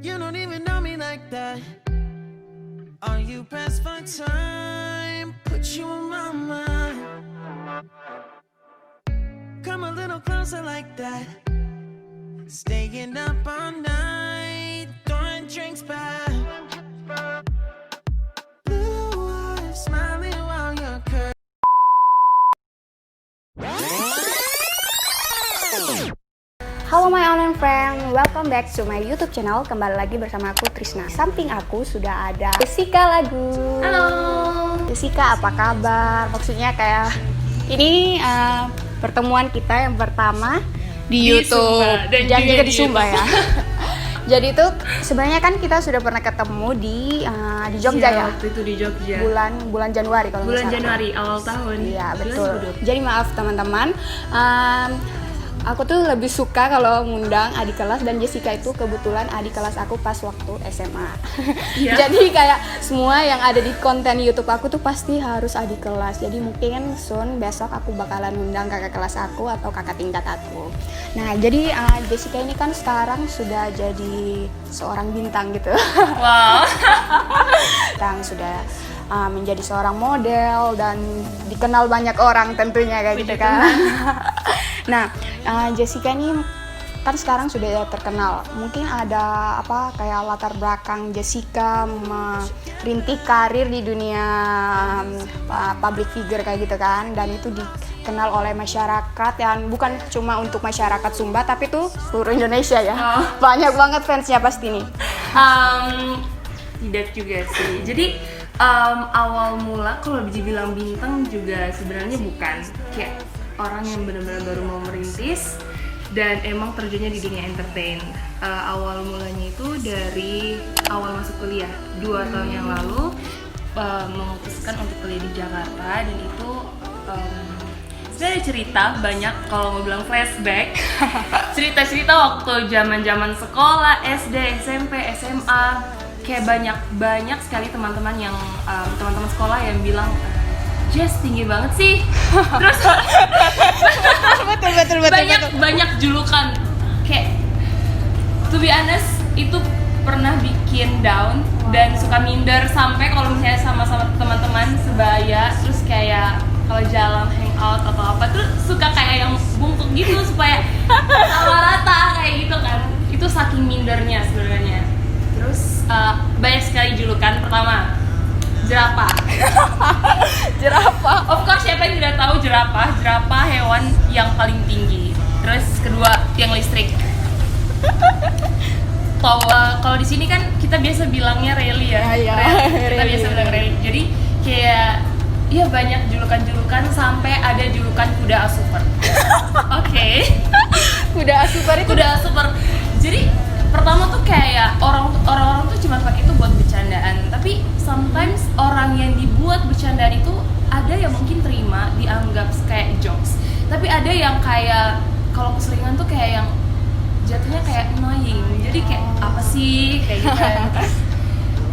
You don't even know me like that. Are you pressed for time? Put you on my mind. Come a little closer like that. Staying up all night, throwing drinks back. Blue eyes smiling while you're curved. Halo my online friend, welcome back to my YouTube channel. Kembali lagi bersama aku Trisna. Samping aku sudah ada Jessica Lagu. Halo Jessica, apa kabar? Maksudnya kayak ini pertemuan kita yang pertama di YouTube Sumba, dan juga juga di di Sumba ya. Jadi itu sebenarnya kan kita sudah pernah ketemu di Jogja ya. Waktu itu di Jogja. Bulan Januari kalau nggak Bulan salah. Januari awal tahun. Iya betul. 2020. Jadi maaf teman-teman, aku tuh lebih suka kalau ngundang adik kelas, dan Jessica itu kebetulan adik kelas aku pas waktu SMA. Iya. Jadi kayak semua yang ada di konten YouTube aku tuh pasti harus adik kelas. Jadi mungkin soon besok aku bakalan ngundang kakak kelas aku atau kakak tingkat aku. Nah jadi Jessica ini kan sekarang sudah jadi seorang bintang gitu. Wow. Sekarang sudah menjadi seorang model dan dikenal banyak orang tentunya kayak gitu kan. Nah, Jessica ini kan sekarang sudah terkenal. Mungkin ada apa kayak latar belakang Jessica merintis karir di dunia public figure kayak gitu kan, dan itu dikenal oleh masyarakat yang bukan cuma untuk masyarakat Sumba tapi tuh seluruh Indonesia ya. Oh. Banyak banget fansnya pasti nih. Tidak juga sih. Jadi awal mula kalau dibilang bintang juga sebenarnya bukan, kayak orang yang benar-benar baru mau merintis dan emang terjunnya di dunia entertain. Awal mulanya itu dari awal masuk kuliah 2 tahun yang lalu, memutuskan untuk kuliah di Jakarta, dan itu sebenarnya ada cerita banyak kalau mau bilang flashback. Cerita-cerita waktu zaman-zaman sekolah, SD, SMP, SMA. Kayak banyak sekali teman-teman yang teman-teman sekolah yang bilang, Jess tinggi banget sih. Terus betul. banyak julukan. Kayak to be honest itu pernah bikin down dan suka minder, sampai kalau misalnya sama-sama teman-teman sebaya, terus kayak kalau jalan hangout atau apa tuh suka kayak yang bungkuk gitu supaya sama rata kayak gitu kan. Itu saking mindernya sebenarnya. Terus banyak sekali julukan. Pertama, jerapah. Jerapah. Of course, siapa yang tidak tahu jerapah? Jerapah hewan yang paling tinggi. Terus kedua, tiang listrik. Kalau di sini kan kita biasa bilangnya rally ya. Iya, Kita biasa bilang rally. Jadi kayak iya banyak julukan-julukan, sampai ada julukan kuda super. Oke. Kuda super itu Kuda super. Jadi pertama tuh kayak orang-orang tuh cuma pakai itu buat bercandaan, tapi sometimes orang yang dibuat bercandaan itu ada yang mungkin terima, dianggap kayak jokes, tapi ada yang kayak kalau keselingan tuh kayak yang jatuhnya kayak annoying, jadi kayak apa sih kayak gitu kan.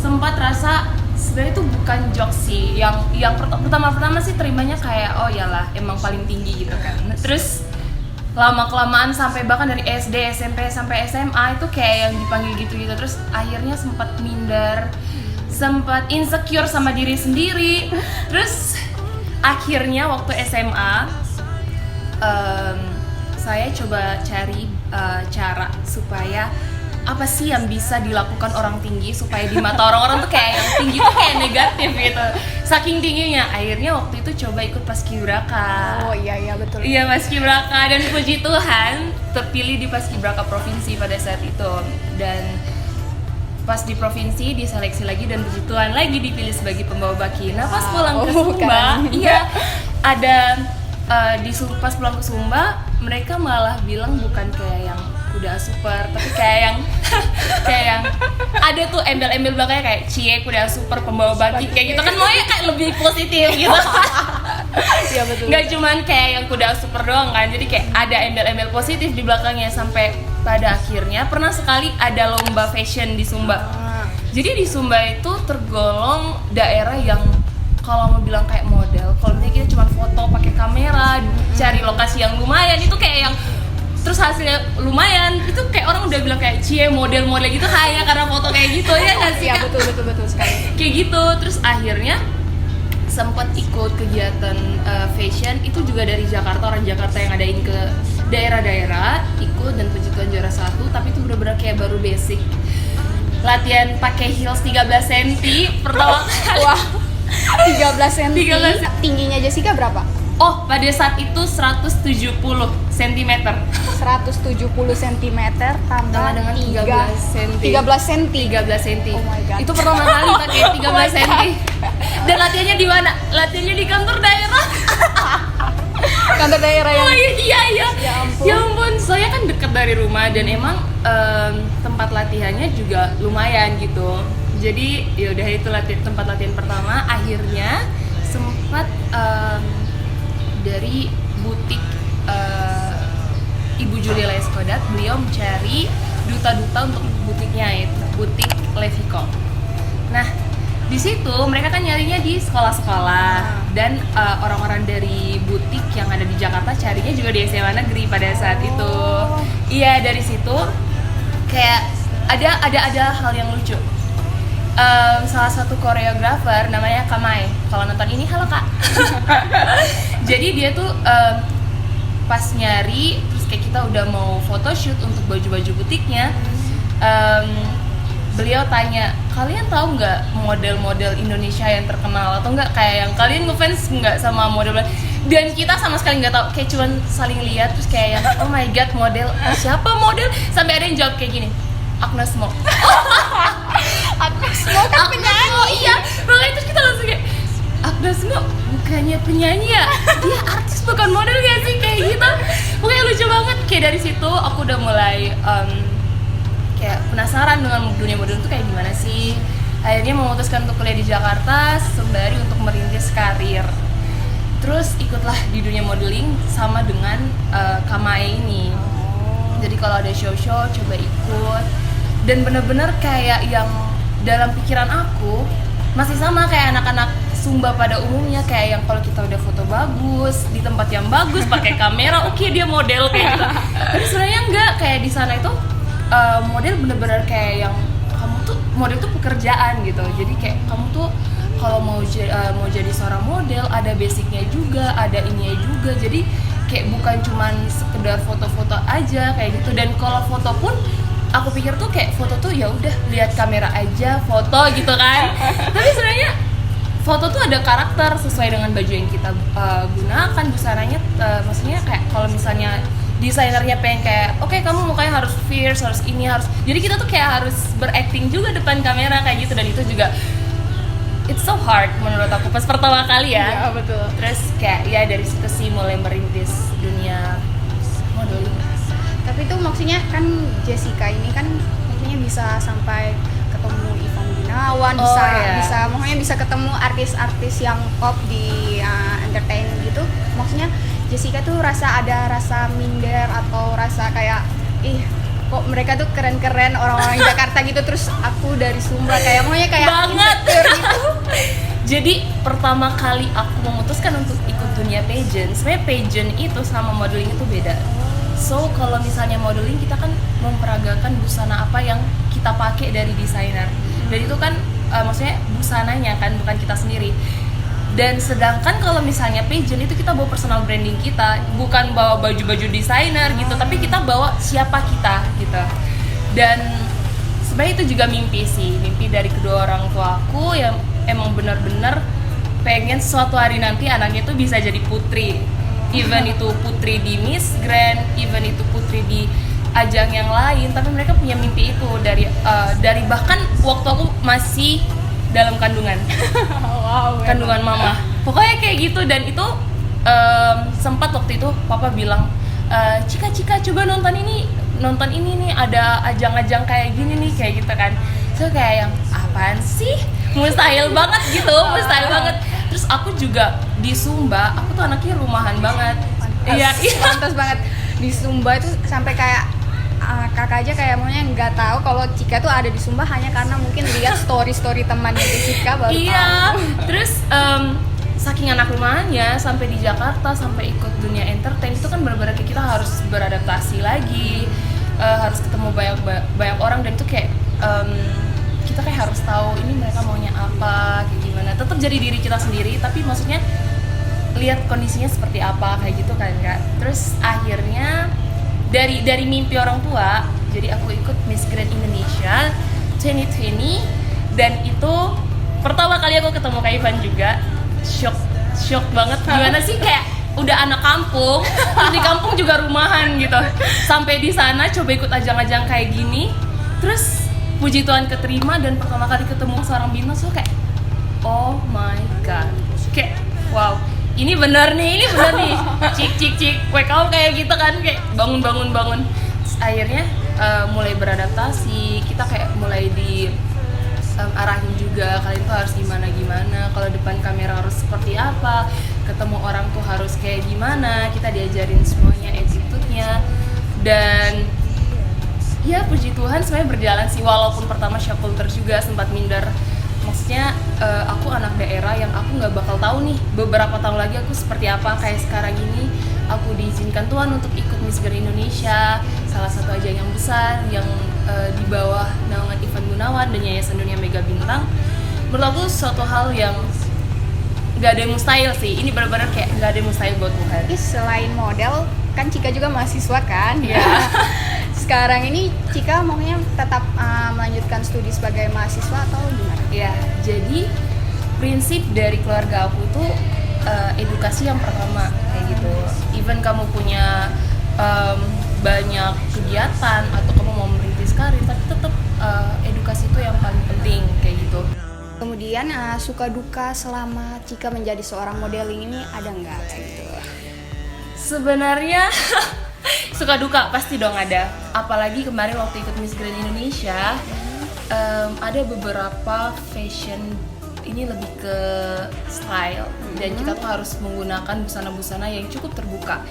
Sempat rasa sebenarnya itu bukan jokes sih, yang pertama sih terimanya kayak oh iyalah emang paling tinggi gitu kan. Terus lama-kelamaan sampai bahkan dari SD, SMP, sampai SMA itu kayak yang dipanggil gitu-gitu. Terus akhirnya sempat minder, sempat insecure sama diri sendiri. Terus akhirnya waktu SMA saya coba cari cara supaya apa sih yang bisa dilakukan orang tinggi supaya di mata orang-orang tuh kayak yang tinggi tuh kayak negatif gitu. Saking tingginya, akhirnya waktu itu coba ikut Paskibraka. Oh iya betul. Iya, Paskibraka, dan puji Tuhan terpilih di Paskibraka provinsi pada saat itu. Dan pas di provinsi diseleksi lagi, dan puji Tuhan lagi dipilih sebagai pembawa baki. Nah pas pulang ke Sumba, iya ada pas pulang ke Sumba mereka malah bilang bukan kayak yang kuda super, tapi kayak yang ada tuh embel-embel belakangnya kayak cie kuda super pembawa baki kayak gitu kan, maunya kayak lebih positif gitu. Iya betul. Nggak cuman kayak yang kuda super doang kan, jadi kayak ada embel-embel positif di belakangnya. Sampai pada akhirnya pernah sekali ada lomba fashion di Sumba. Jadi di Sumba itu tergolong daerah yang kalau mau bilang kayak model, kalau misalnya kita cuma foto pakai kamera, cari lokasi yang lumayan, itu kayak yang terus hasilnya lumayan, itu kayak orang udah bilang kayak cie model-model gitu kayak karena foto kayak gitu ya nggak sih? Iya Kak? betul sekali. Kayak gitu, terus akhirnya sempat ikut kegiatan fashion itu juga dari Jakarta, orang Jakarta yang ngadain ke daerah-daerah, ikut dan puji Tuhan juara 1, tapi itu bener-bener kayak baru basic. Latihan pakai heels 13 cm pertama kali. Wah, 13 cm. 13 cm. Tingginya Jessica berapa? Oh, pada saat itu 170 cm. 170 cm tambah Dengan 13 cm. 13 cm. 13 cm. Oh my God. Itu pertama kali pakai 13 cm. Dan latihannya di mana? Latihannya di kantor daerah. Kantor daerah yang Oh iya. Ya ampun. Ya ampun, saya kan dekat dari rumah dan emang tempat latihannya juga lumayan gitu. Jadi ya udah itu tempat latihan pertama. Akhirnya sempat dari butik Ibu Julia Leskodat, beliau mencari duta-duta untuk butiknya, itu butik Levico. Nah, di situ mereka kan nyarinya di sekolah-sekolah dan orang-orang dari butik yang ada di Jakarta carinya juga di SMA negeri pada saat itu. Iya, dari situ kayak ada hal yang lucu. Salah satu koreografer namanya Kamai. Kalau nonton ini, halo Kak. Jadi dia tuh pas nyari, terus kayak kita udah mau photoshoot untuk baju-baju butiknya, beliau tanya, kalian tahu nggak model-model Indonesia yang terkenal atau nggak kayak yang kalian ngefans nggak sama model? Dan kita sama sekali nggak tahu, kayak cuman saling lihat terus kayak yang oh my god model, siapa model? Sampai ada yang jawab kayak gini, Agnes Mo. Agnes Mo kan penyanyi. Iya, makanya terus kita langsung kayak Agnes Mo bukannya penyanyi ya? Dia artis bukan model gak sih? Kayak gitu. Pokoknya lucu banget. Kayak dari situ aku udah mulai kayak penasaran dengan dunia model itu kayak gimana sih. Akhirnya memutuskan untuk kuliah di Jakarta sembari untuk merintis karir. Terus ikutlah di dunia modeling sama dengan Kamae ini. Jadi kalau ada show-show coba ikut. Dan bener-bener kayak yang dalam pikiran aku masih sama kayak anak-anak Sumba pada umumnya, kayak yang kalau kita udah foto bagus di tempat yang bagus pakai kamera, oke, dia model kayak gitu. Tapi sebenarnya enggak, kayak di sana itu model bener-bener kayak yang kamu tuh model tuh pekerjaan gitu. Jadi kayak kamu tuh kalau mau jadi seorang model ada basicnya juga, ada ininya juga. Jadi kayak bukan cuman sekedar foto-foto aja kayak gitu. Dan kalau foto pun aku pikir tuh kayak foto tuh ya udah lihat kamera aja foto gitu kan. Tapi sebenarnya foto tuh ada karakter sesuai dengan baju yang kita gunakan, busananya. Maksudnya kayak kalau misalnya desainernya pengen kayak oke, kamu mukanya harus fierce, harus ini, harus, jadi kita tuh kayak harus berakting juga depan kamera kayak gitu. Dan itu juga it's so hard menurut aku pas pertama kali ya. Iya betul. Terus kayak ya dari situ sih mulai merintis dunia modeling. Tapi itu maksudnya kan Jessica ini kan maksudnya bisa sampai ketemu Ivan Gunawan, Oh, iya. maksudnya bisa ketemu artis-artis yang pop di entertain gitu. Maksudnya Jessica tuh ada rasa minder atau rasa kayak kok mereka tuh keren-keren orang-orang Jakarta gitu, terus aku dari Sumba kayak maunya kayak Banget. insecure gitu. Jadi pertama kali aku memutuskan untuk ikut dunia pageant, sebenarnya pageant itu sama modeling itu beda. So kalau misalnya modeling kita kan memperagakan busana apa yang kita pakai dari desainer. Dan itu kan maksudnya busananya kan, bukan kita sendiri. Dan sedangkan kalau misalnya pageant itu kita bawa personal branding kita, bukan bawa baju-baju desainer gitu, tapi kita bawa siapa kita gitu. Dan sebenarnya itu juga mimpi sih, mimpi dari kedua orang tua aku yang emang benar-benar pengen suatu hari nanti anaknya tuh bisa jadi putri. Even itu putri di Miss Grand, even itu putri di ajang yang lain, tapi mereka punya mimpi itu dari bahkan waktu aku masih dalam kandungan. Wow, Kandungan mama. Pokoknya kayak gitu. Dan itu sempat waktu itu papa bilang, Cika coba nonton ini nih, ada ajang-ajang kayak gini nih, kayak gitu kan. So kayak yang apaan sih? Mustahil banget gitu, mustahil banget. Terus aku juga di Sumba, aku tuh anaknya rumahan banget. Iya. Pantas banget di Sumba itu sampai kayak kakak aja kayak maunya nggak tahu kalau Cika tuh ada di Sumba hanya karena mungkin lihat story temannya Jessica baru Iya. tahu. Terus saking anak rumahannya sampai di Jakarta, sampai ikut dunia entertain itu kan benar-benar kita harus beradaptasi lagi, harus ketemu banyak orang, dan itu kayak kita kayak harus tahu ini mereka maunya apa, kayak gimana. Tetap jadi diri kita sendiri, tapi maksudnya lihat kondisinya seperti apa, kayak gitu kan Kak. Terus akhirnya dari mimpi orang tua, jadi aku ikut Miss Grand Indonesia 2020, dan itu pertama kali aku ketemu Kak Ivan juga. Shock banget, gimana sih, kayak udah anak kampung, terus di kampung juga rumahan gitu. Sampai di sana coba ikut ajang-ajang kayak gini, terus puji Tuhan keterima, dan pertama kali ketemu seorang bintang, so kayak oh my god, kayak wow, ini bener nih, cik, wake up kayak gitu kan, kayak bangun. Terus akhirnya mulai beradaptasi, kita kayak mulai di arahin juga, kalian tuh harus gimana, kalau depan kamera harus seperti apa, ketemu orang tuh harus kayak gimana, kita diajarin semuanya, attitude-nya. Dan ya puji Tuhan semuanya berjalan sih, walaupun pertama shock culture juga, sempat minder. Maksudnya aku anak daerah yang aku nggak bakal tahu nih beberapa tahun lagi aku seperti apa. Kayak sekarang ini aku diizinkan Tuhan untuk ikut Miss Grand Indonesia, salah satu ajang yang besar yang di bawah naungan Ivan Gunawan dan Yayasan Dunia Mega Bintang. Menurut aku suatu hal yang nggak ada yang mustahil sih. Ini benar-benar kayak nggak ada yang mustahil buat Tuhan. Selain model, kan Cika juga mahasiswa kan? Iya. Sekarang ini Cika maunya tetap melanjutkan studi sebagai mahasiswa atau gimana? Ya, jadi prinsip dari keluarga aku tuh edukasi yang pertama kayak gitu. Even kamu punya banyak kegiatan atau kamu mau merintis karir, tapi tetap edukasi itu yang paling penting kayak gitu. Kemudian suka duka selama Cika menjadi seorang modeling ini ada nggak kayak gitu? Sebenarnya suka duka pasti dong ada. Apalagi kemarin waktu ikut Miss Grand Indonesia, ada beberapa fashion ini lebih ke style, dan kita tuh harus menggunakan busana-busana yang cukup terbuka.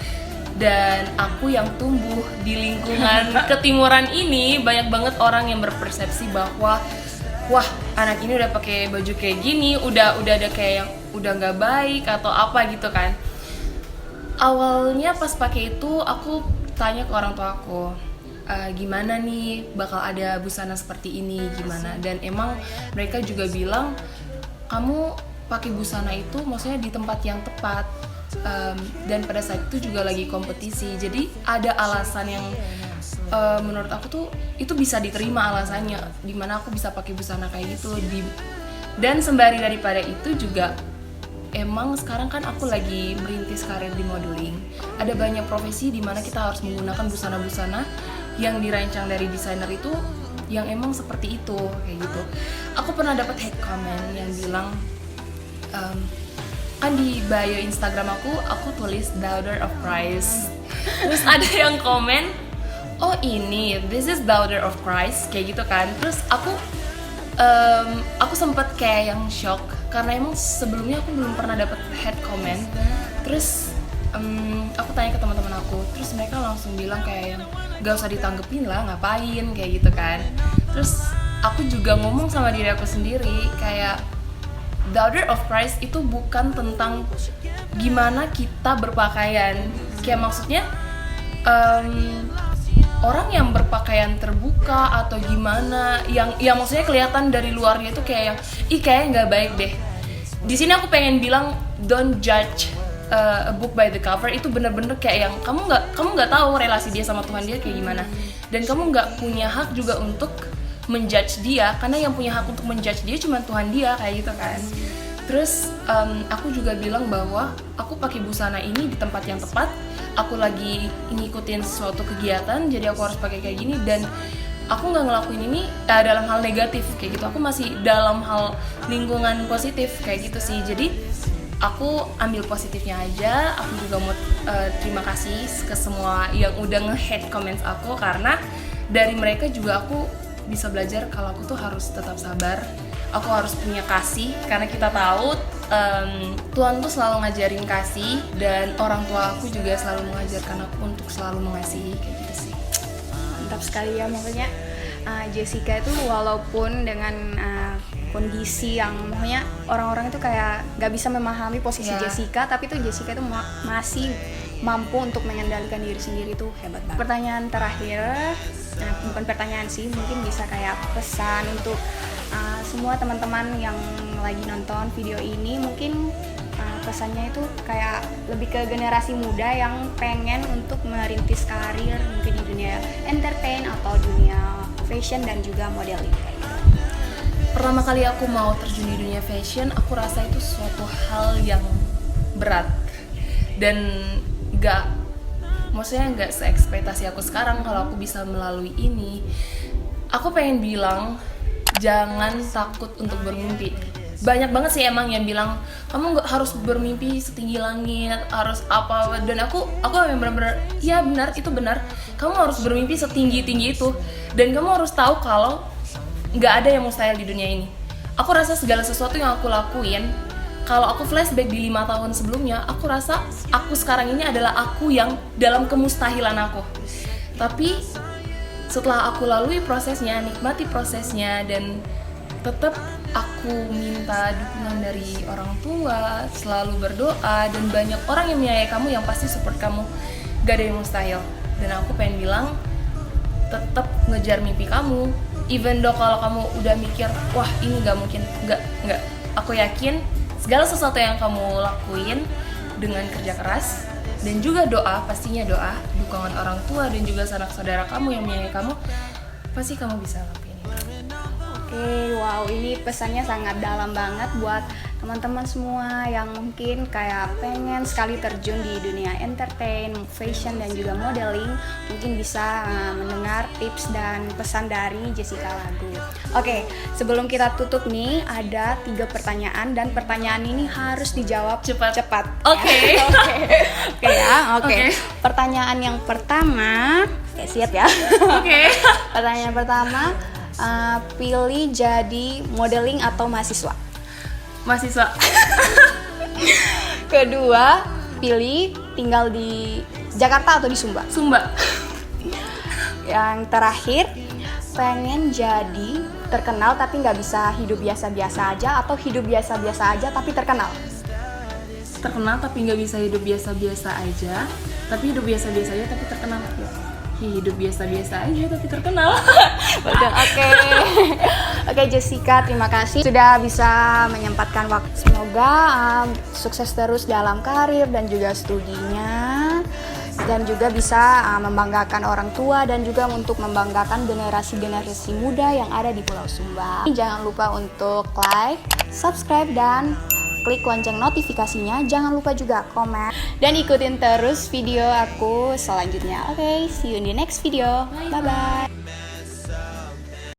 Dan aku yang tumbuh di lingkungan ketimuran ini, banyak banget orang yang berpersepsi bahwa wah, anak ini udah pakai baju kayak gini, udah ada kayak yang udah nggak baik atau apa gitu kan. Awalnya pas pakai itu aku tanya ke orang tua aku, gimana nih bakal ada busana seperti ini gimana, dan emang mereka juga bilang kamu pakai busana itu maksudnya di tempat yang tepat, dan pada saat itu juga lagi kompetisi, jadi ada alasan yang menurut aku tuh itu bisa diterima alasannya, dimana aku bisa pakai busana kayak gitu. Dan sembari daripada itu juga emang sekarang kan aku lagi merintis karir di modeling. Ada banyak profesi di mana kita harus menggunakan busana-busana yang dirancang dari desainer itu yang emang seperti itu kayak gitu. Aku pernah dapat hate comment yang bilang kan di bio Instagram aku tulis Daughter of Christ. Terus ada yang komen, oh ini this is Daughter of Christ kayak gitu kan. Terus aku sempet kayak yang shock karena emang sebelumnya aku belum pernah dapat hate comment. Terus aku tanya ke teman-teman aku, terus mereka langsung bilang kayak yang gak usah ditanggepin lah, ngapain kayak gitu kan. Terus aku juga ngomong sama diri aku sendiri kayak Daughter of Christ itu bukan tentang gimana kita berpakaian, kayak maksudnya orang yang berpakaian terbuka atau gimana yang maksudnya kelihatan dari luarnya itu kayak yang kayaknya nggak baik deh. Di sini aku pengen bilang don't judge a book by the cover. Itu bener-bener kayak yang kamu nggak tahu relasi dia sama Tuhan dia kayak gimana, dan kamu nggak punya hak juga untuk menjudge dia, karena yang punya hak untuk menjudge dia cuma Tuhan dia kayak gitu kan. Terus aku juga bilang bahwa aku pakai busana ini di tempat yang tepat. Aku lagi ngikutin suatu kegiatan, jadi aku harus pakai kayak gini, dan aku nggak ngelakuin ini dalam hal negatif kayak gitu. Aku masih dalam hal lingkungan positif kayak gitu sih. Jadi aku ambil positifnya aja. Aku juga mau terima kasih ke semua yang udah nge-hate comments aku, karena dari mereka juga aku bisa belajar kalau aku tuh harus tetap sabar. Aku harus punya kasih, karena kita tahu Tuhan tuh selalu ngajarin kasih, dan orang tua aku juga selalu mengajarkan aku untuk selalu mengasihi kayak gitu sih. Mantap sekali ya, makanya Jessica itu walaupun dengan kondisi yang maksudnya orang-orang itu kayak nggak bisa memahami posisi Ya. Jessica, tapi tuh Jessica itu masih mampu untuk mengendalikan diri sendiri, tuh hebat banget. Pertanyaan terakhir, bukan pertanyaan sih, mungkin bisa kayak pesan untuk semua teman-teman yang lagi nonton video ini. Mungkin pesannya itu kayak lebih ke generasi muda yang pengen untuk merintis karir mungkin di dunia entertain atau dunia fashion dan juga modeling. Pertama kali aku mau terjun di dunia fashion, aku rasa itu suatu hal yang berat dan maksudnya nggak seekspektasi aku sekarang kalau aku bisa melalui ini. Aku pengen bilang jangan takut untuk bermimpi. Banyak banget sih emang yang bilang kamu nggak harus bermimpi setinggi langit, harus apa, dan aku yang benar-benar ya benar, itu benar. Kamu harus bermimpi setinggi-tinggi itu, dan kamu harus tahu kalau nggak ada yang mustahil di dunia ini. Aku rasa segala sesuatu yang aku lakuin, kalau aku flashback di 5 tahun sebelumnya, aku rasa aku sekarang ini adalah aku yang dalam kemustahilan aku. Tapi setelah aku lalui prosesnya, nikmati prosesnya, dan tetap aku minta dukungan dari orang tua, selalu berdoa, dan banyak orang yang menyayai kamu yang pasti support kamu. Gak ada yang mustahil. Dan aku pengen bilang, tetap ngejar mimpi kamu. Even though kalau kamu udah mikir, wah ini gak mungkin, gak. Aku yakin segala sesuatu yang kamu lakuin dengan kerja keras dan juga doa, pastinya doa, dukungan orang tua dan juga sanak saudara kamu yang menyayangi kamu, pasti kamu bisa lakuin itu. Oke, wow, ini pesannya sangat dalam banget buat teman-teman semua yang mungkin kayak pengen sekali terjun di dunia entertain, fashion, dan juga modeling. Mungkin bisa mendengar tips dan pesan dari Jessica Lagu. Oke, sebelum kita tutup nih, ada 3 pertanyaan dan pertanyaan ini harus dijawab cepat. Oke. Oke. Pertanyaan yang pertama, siap ya? Oke. Pertanyaan pertama, pilih jadi modeling atau mahasiswa? Mahasiswa. Kedua, pilih tinggal di Jakarta atau di Sumba? Sumba. Yang terakhir, pengen jadi terkenal tapi nggak bisa hidup biasa-biasa aja, atau hidup biasa-biasa aja tapi terkenal? Terkenal tapi nggak bisa hidup biasa-biasa aja, tapi hidup biasa-biasa aja tapi terkenal. Hidup biasa-biasa aja tapi terkenal. Betul, oke. Oke Jessica, terima kasih sudah bisa menyempatkan waktu. Semoga sukses terus dalam karir dan juga studinya, dan juga bisa membanggakan orang tua dan juga untuk membanggakan generasi-generasi muda yang ada di Pulau Sumba. Jangan lupa untuk like, subscribe, dan klik lonceng notifikasinya. Jangan lupa juga komen dan ikutin terus video aku selanjutnya. Oke, see you in the next video. Bye bye.